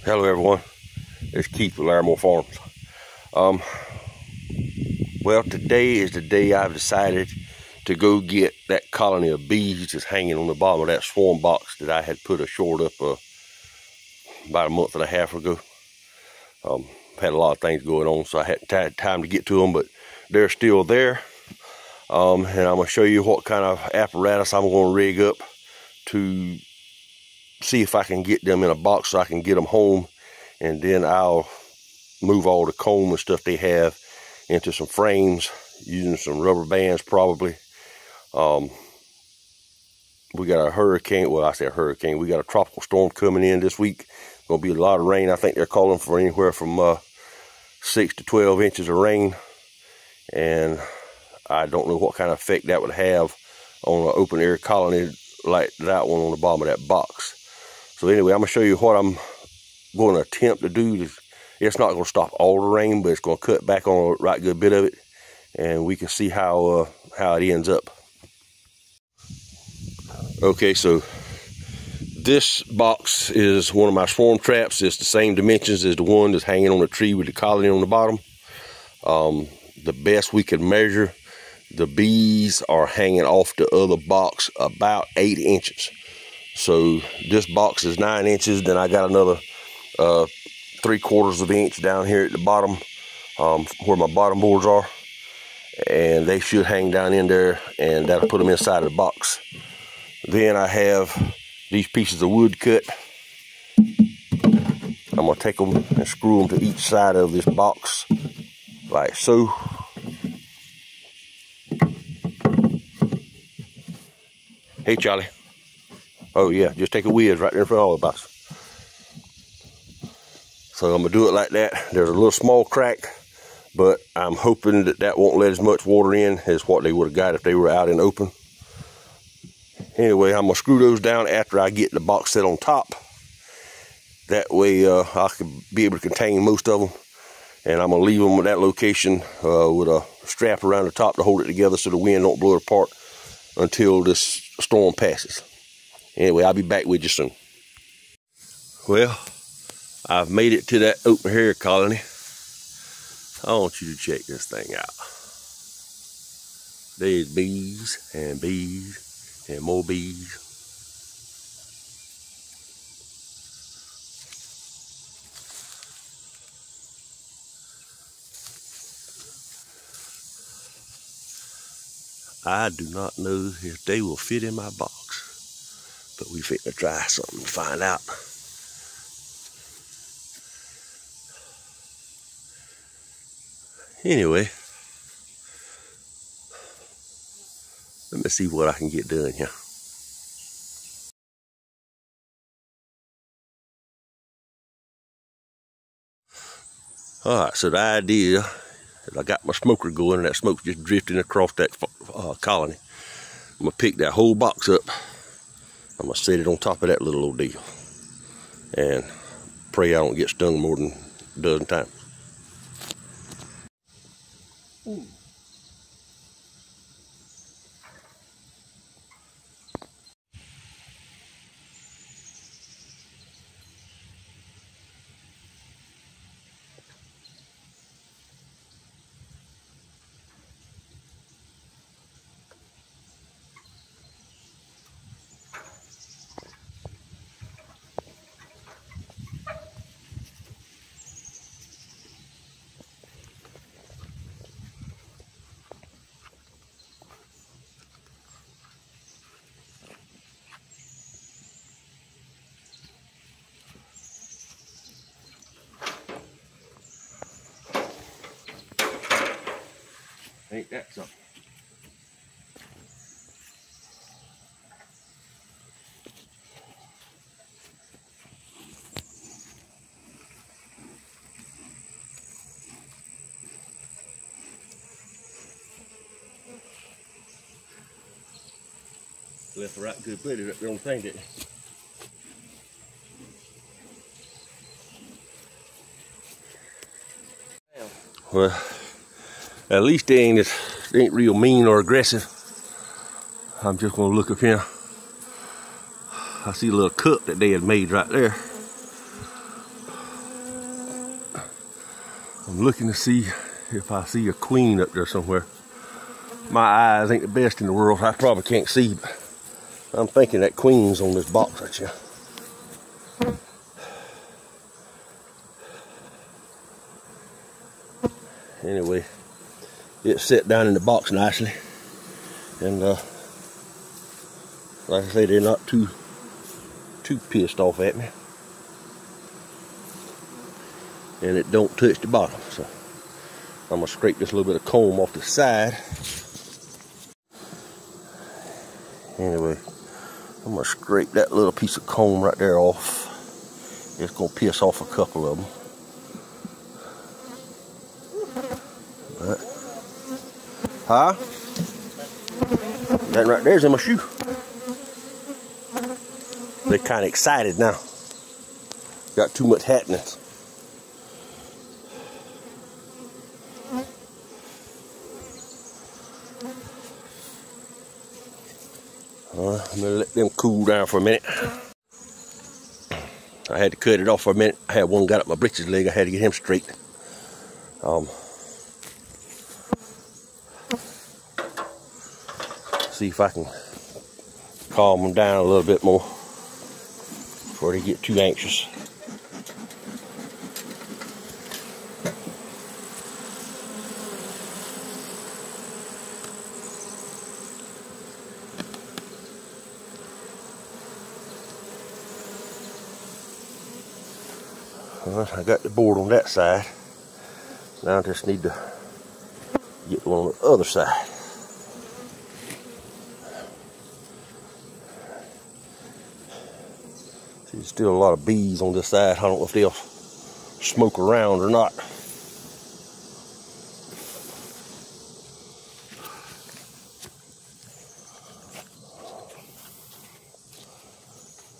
Hello everyone, it's Keith with Larimore Farms. Well, today is the day I've decided to go get that colony of bees that's hanging on the bottom of that swarm box that I had put ashore up about a month and a half ago. Had a lot of things going on, so I hadn't had time to get to them, but they're still there. And I'm going to show you what kind of apparatus I'm going to rig up to see if I can get them in a box so I can get them home, and then I'll move all the comb and stuff they have into some frames using some rubber bands probably. We got a hurricane, well I say a hurricane, we got a tropical storm coming in this week. Gonna be a lot of rain. I think they're calling for anywhere from 6 to 12 inches of rain, and I don't know what kind of effect that would have on an open air colony like that one on the bottom of that box. So anyway, I'm going to show you what I'm going to attempt to do. It's not going to stop all the rain, but it's going to cut back on a right good bit of it, and we can see how it ends up. Okay, so this box is one of my swarm traps. It's the same dimensions as the one that's hanging on the tree with the colony on the bottom. The best we can measure, the bees are hanging off the other box about 8 inches. So this box is 9 inches. Then I got another 3/4 of an inch down here at the bottom, where my bottom boards are, and they should hang down in there, and that'll put them inside of the box. Then I have these pieces of wood cut. I'm gonna take them and screw them to each side of this box like so. Hey Charlie. Oh yeah, just take a whiz right there in front of all the box. So I'm gonna do it like that. There's a little small crack, but I'm hoping that that won't let as much water in as what they would have got if they were out in the open. Anyway, I'm gonna screw those down after I get the box set on top. That way I can be able to contain most of them. And I'm gonna leave them at that location with a strap around the top to hold it together so the wind don't blow it apart until this storm passes. Anyway, I'll be back with you soon. Well, I've made it to that open air colony. I want you to check this thing out. There's bees and bees and more bees. I do not know if they will fit in my box, but we fit to try something to find out. Anyway, let me see what I can get done here. Alright, so the idea is I got my smoker going, and that smoke's just drifting across that colony. I'm going to pick that whole box up. I'm going to set it on top of that little old deal, and pray I don't get stung more than a dozen times. Ain't that something? Left a right good bit of it there on the thing, didn't it? Well, at least they ain't real mean or aggressive. I'm just gonna look up here. I see a little cup that they had made right there. I'm looking to see if I see a queen up there somewhere. My eyes ain't the best in the world. I probably can't see, but I'm thinking that queen's on this box right here. Anyway, it's set down in the box nicely, and like I say, they're not too pissed off at me, and it don't touch the bottom. So I'm gonna scrape this little bit of comb off the side. Anyway, I'm gonna scrape that little piece of comb right there off. It's gonna piss off a couple of them. But, huh? That right there's in my shoe. They're kind of excited now. Got too much happening. I'm gonna let them cool down for a minute. I had to cut it off for a minute. I had one got up my britches leg. I had to get him straight. See if I can calm them down a little bit more before they get too anxious. Well, I got the board on that side. Now I just need to get one on the other side. See, there's still a lot of bees on this side. I don't know if they'll smoke around or not.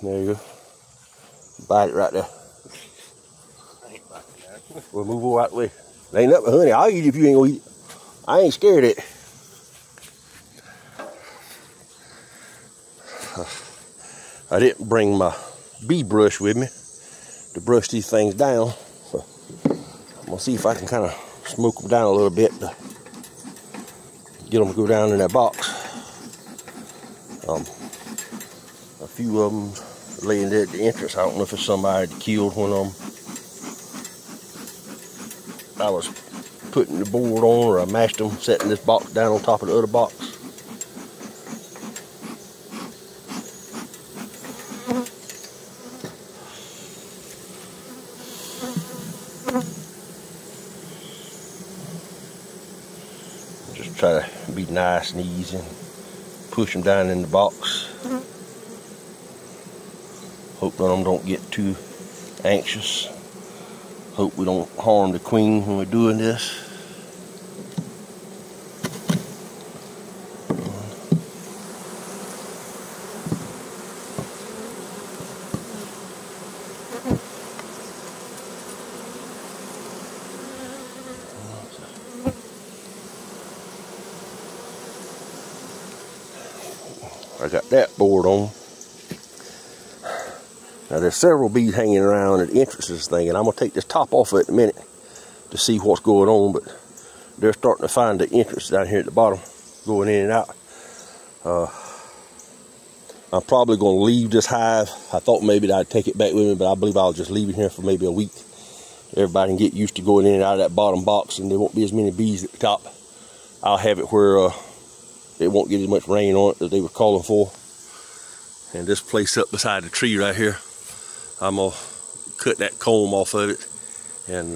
There you go. Bite it right there. We'll move over out the way. It ain't nothing, honey. I'll eat it if you ain't gonna eat it. I ain't scared of it. I didn't bring my bee brush with me to brush these things down. So I'm gonna see if I can kind of smoke them down a little bit to get them to go down in that box. A few of them laying there at the entrance. I don't know if it's somebody that killed one of them. I was putting the board on, or I mashed them, setting this box down on top of the other box. Just try to be nice and easy and push them down in the box. Hope none of them don't get too anxious. Hope we don't harm the queen when we're doing this. I got that board on. Now there's several bees hanging around at the entrance of this thing, and I'm gonna take this top off of it in a minute to see what's going on, but they're starting to find the entrance down here at the bottom, going in and out. I'm probably gonna leave this hive. I thought maybe I'd take it back with me, but I believe I'll just leave it here for maybe a week. Everybody can get used to going in and out of that bottom box, and there won't be as many bees at the top. I'll have it where it won't get as much rain on it as they were calling for. And this place up beside the tree right here, I'm gonna cut that comb off of it and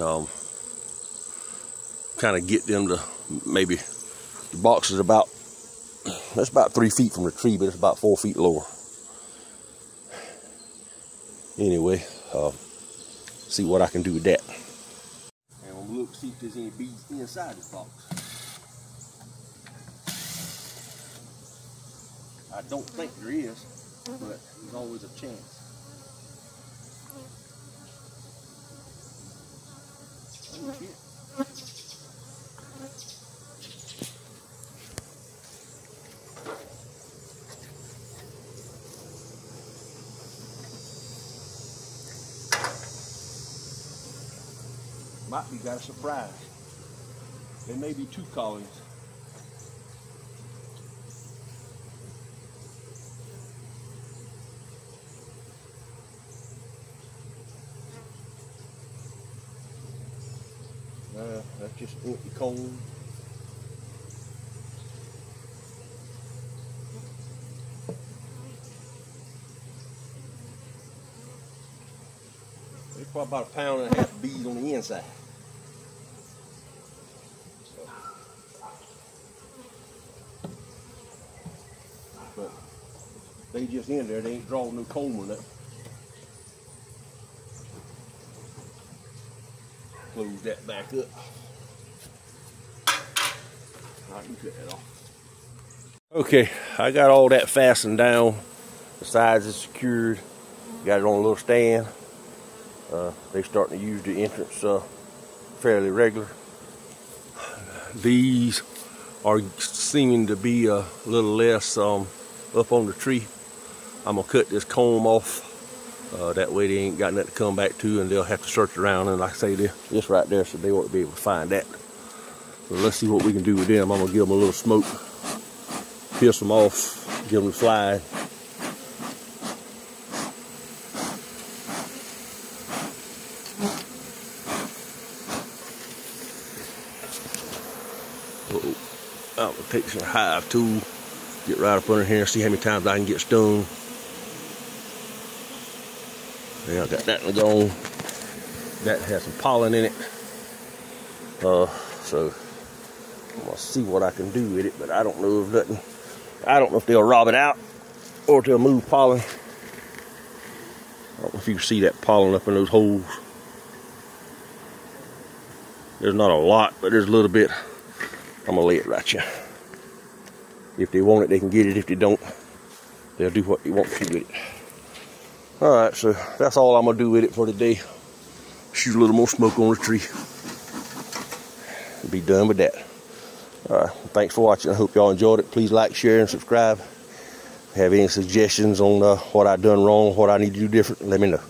kind of get them to maybe, the box is about, that's about 3 feet from the tree, but it's about 4 feet lower. Anyway, see what I can do with that. And I'm gonna look, see if there's any bees inside this box. I don't think there is, but there's always a chance. Oh, shit. Might be got a surprise. There may be 2 colonies. That's just empty comb. There's probably about 1.5 pounds of bees on the inside. But they just in there, they ain't drawing no comb or nothing. Close that back up. I can cut that off. Okay, I got all that fastened down. The sides is secured. Got it on a little stand. They starting to use the entrance fairly regular. These are seeming to be a little less up on the tree. I'm gonna cut this comb off. That way they ain't got nothing to come back to, and they'll have to search around. And like I say, this right there, so they ought to be able to find that. So let's see what we can do with them. I'm gonna give them a little smoke, piss them off, give them the fly. I'm gonna take some hive tool, get right up under here, see how many times I can get stung. Yeah, I got that one going. That has some pollen in it. So I'm gonna see what I can do with it, but I don't know if nothing. I don't know if they'll rob it out or if they'll move pollen. I don't know if you can see that pollen up in those holes. There's not a lot, but there's a little bit. I'm gonna lay it right here. If they want it, they can get it. If they don't, they'll do what they want to with it. Alright, so that's all I'm gonna do with it for today. Shoot a little more smoke on the tree. Be done with that. Alright, thanks for watching. I hope y'all enjoyed it. Please like, share, and subscribe. If you have any suggestions on what I've done wrong, what I need to do different, let me know.